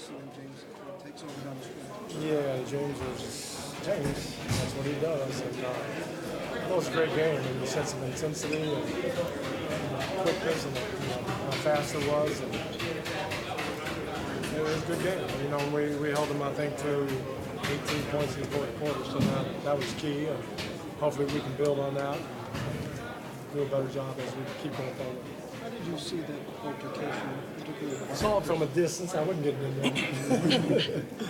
Jesse and James takes over down the stretch. Yeah, James was James. That's what he does. And it was a great game. And he set some intensity and quickness and how fast it was. And it was a good game. We held them, I think, to 18 points in the fourth quarter. So that was key. And hopefully we can build on that and do a better job as we keep going forward. How did you see that altercation, particularly? I saw it from a distance. I wasn't getting in there.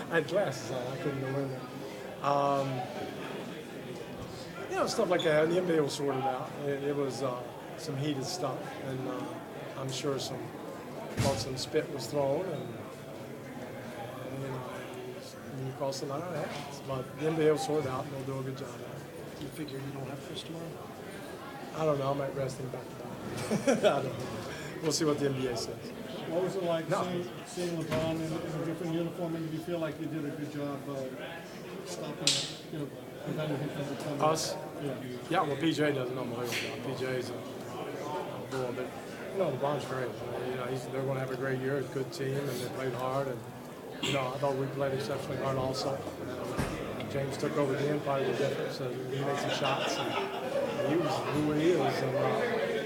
I had glasses on. I couldn't go in there. Stuff like that. The NBA will sort it out. It was some heated stuff, and I'm sure some spit was thrown, and when you cross the line, it happens. But the NBA will sort it out, and they'll do a good job. Do you figure you don't have Chris tomorrow? I don't know. I might rest him back to back. I don't know. We'll see what the NBA says. What was it like seeing LeBron in a different uniform, and did you feel like you did a good job stopping, preventing him from becoming? Us? Yeah, well, PJ does an unbelievable job. PJ's a bull, but LeBron's great. They're going to have a great year. It's a good team, and they played hard. And I thought we played exceptionally hard also. James took over the end, probably the difference. So he made some shots, and he was who he is.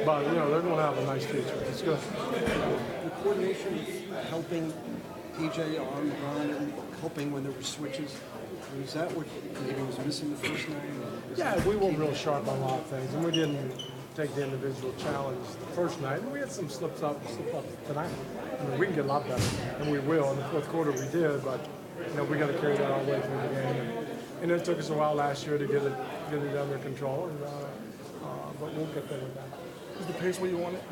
But they're going to have a nice future. It's good. The coordination helping PJ on LeBron and helping when there were switches. Is that what maybe was missing the first night? Yeah, we weren't real sharp on a lot of things, and we didn't take the individual challenge the first night. And we had some slip up tonight. We can get a lot better, and we will. In the fourth quarter, we did, but we got to carry that all the way through the game. And it took us a while last year to get it under control, but we'll get there with that. Is the pace where you want it?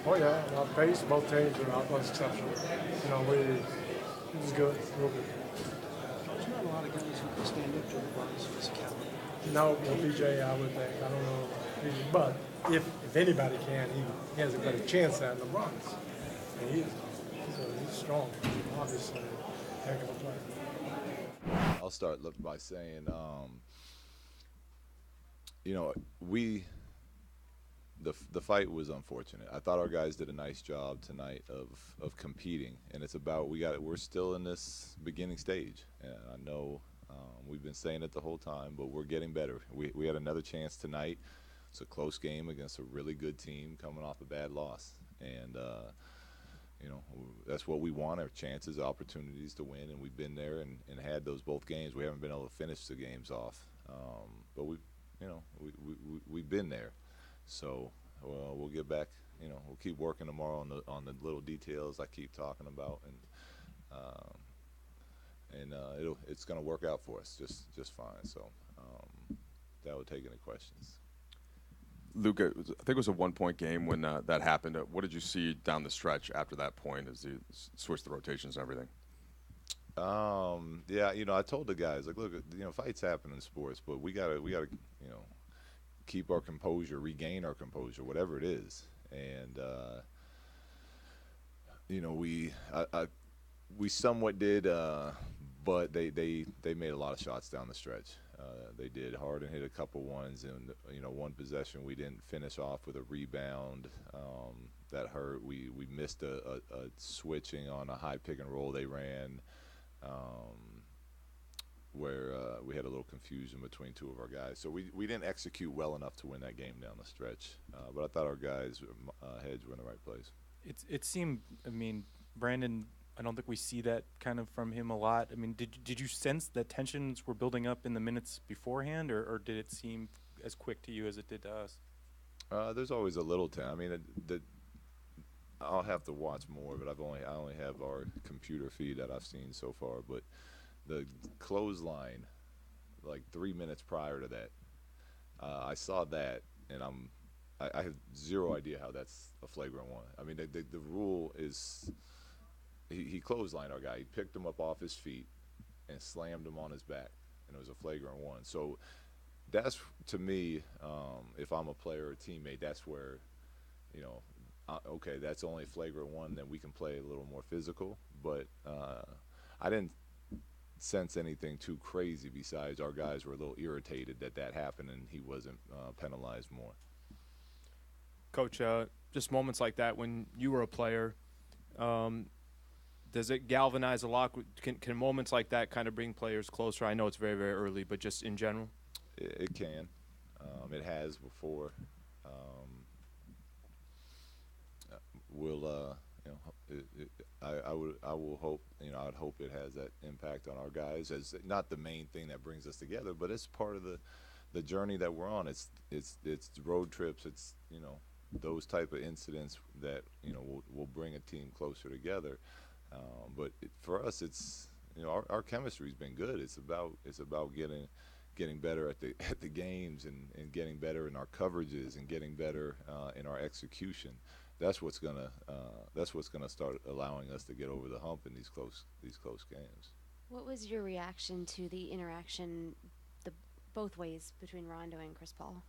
Oh yeah, our pace, both teams are out. Was exceptional. It was good, real good. There's not a lot of guys who can stand up to LeBron's physicality. No, PJ, I would think. I don't know. But if anybody can, he has a better chance at LeBron. And he is. He's strong. Obviously, heck of a player. I'll start by saying, the fight was unfortunate. I thought our guys did a nice job tonight of competing, and it's about we're still in this beginning stage, and I know we've been saying it the whole time, but we're getting better. We had another chance tonight. It's a close game against a really good team coming off a bad loss, and that's what we want, our chances, opportunities to win, and we've been there and had those both games. We haven't been able to finish the games off, but we've been there. So we'll get back. We'll keep working tomorrow on the little details I keep talking about, and it's going to work out for us just fine. So that would take any questions. Luke, I think it was a 1-point game when that happened. What did you see down the stretch after that point as you switched the rotations and everything? Yeah, I told the guys, like, look, fights happen in sports, but we gotta, keep our composure, regain our composure, whatever it is. And we somewhat did, but they made a lot of shots down the stretch. They did. Harden hit a couple ones, and one possession we didn't finish off with a rebound that hurt. We missed a switching on a high pick and roll they ran, where we had a little confusion between two of our guys. So we didn't execute well enough to win that game down the stretch. But I thought our guys' heads were in the right place. It seemed, Brandon, I don't think we see that kind of from him a lot. Did you sense that tensions were building up in the minutes beforehand, or did it seem as quick to you as it did to us? There's always a little I'll have to watch more, but I only have our computer feed that I've seen so far. But the clothesline, like 3 minutes prior to that, I saw that, and I have zero idea how that's a flagrant one. The rule is he clotheslined our guy. He picked him up off his feet and slammed him on his back, and it was a flagrant one. So that's, to me, if I'm a player or a teammate, that's where, okay, that's only a flagrant one, then we can play a little more physical. But I didn't sense anything too crazy besides our guys were a little irritated that happened and he wasn't penalized more. Coach, just moments like that when you were a player, Does it galvanize a lot? Can moments like that kind of bring players closer? I know it's very, very early, but just in general? It can. It has before. We'll, I will hope, I'd hope it has that impact on our guys as not the main thing that brings us together, but it's part of the journey that we're on. It's road trips. It's, those type of incidents that, will bring a team closer together. But for us, it's, our chemistry's been good. It's about getting better at the games and getting better in our coverages and getting better in our execution. That's what's gonna start allowing us to get over the hump in these close games. What was your reaction to the interaction, both ways between Rondo and Chris Paul?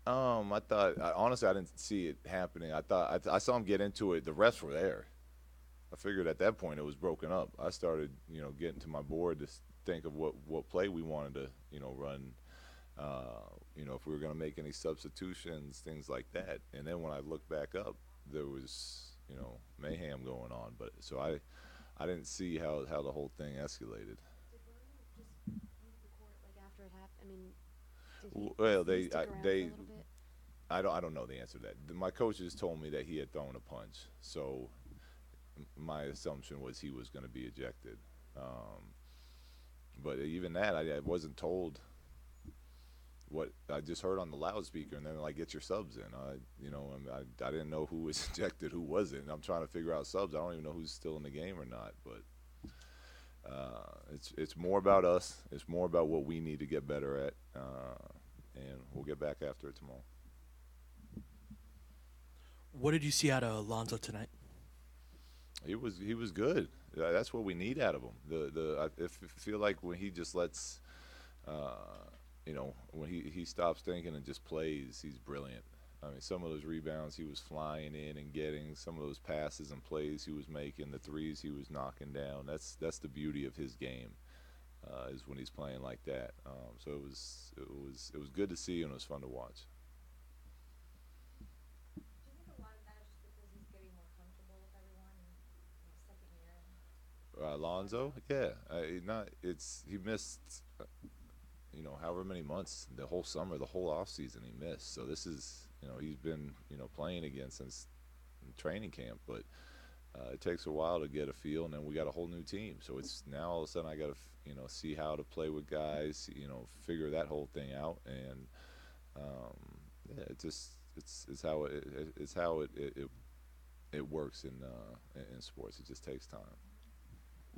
Honestly, I didn't see it happening. I saw him get into it. The refs were there. I figured at that point it was broken up. I started, getting to my board to think of what play we wanted to, run. If we were going to make any substitutions, things like that. And then when I looked back up, there was, mayhem going on. But so I didn't see how the whole thing escalated. Did Rondo just leave the court like after it happened? I mean, Well, did he stick around for a little bit? I don't know the answer to that. My coaches told me that he had thrown a punch, so my assumption was he was going to be ejected. But even that, I wasn't told. What I just heard on the loudspeaker, and then like, get your subs in. I didn't know who was ejected, who wasn't. I'm trying to figure out subs. I don't even know who's still in the game or not. But it's more about us. It's more about what we need to get better at, and we'll get back after it tomorrow. What did you see out of Alonzo tonight? He was good. That's what we need out of him. I feel like when he just lets. When he stops thinking and just plays, he's brilliant. I mean, some of those rebounds he was flying in and getting, some of those passes and plays he was making, the threes he was knocking down. That's the beauty of his game, is when he's playing like that. So it was good to see and it was fun to watch. Do you think a lot of that is just because he's getting more comfortable with everyone in his second year? Alonzo, yeah, he missed. However many months, the whole summer, the whole off season he missed. So this is, he's been, playing again since training camp. But it takes a while to get a feel, and then we got a whole new team. So it's now all of a sudden I got to, see how to play with guys, figure that whole thing out. And it's how it works in sports. It just takes time.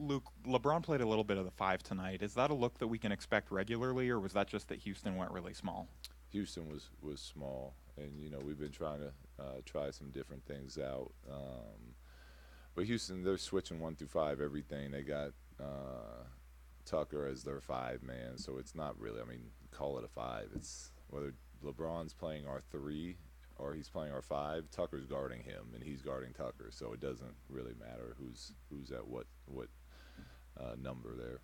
Luke, LeBron played a little bit of the 5 tonight. Is that a look that we can expect regularly, or was that just that Houston went really small? Houston was small, and we've been trying to try some different things out. But Houston, they're switching 1 through 5 everything. They got Tucker as their 5-man, so it's not really. I mean, call it a 5. It's whether LeBron's playing our 3 or he's playing our 5. Tucker's guarding him, and he's guarding Tucker, so it doesn't really matter who's at what number there.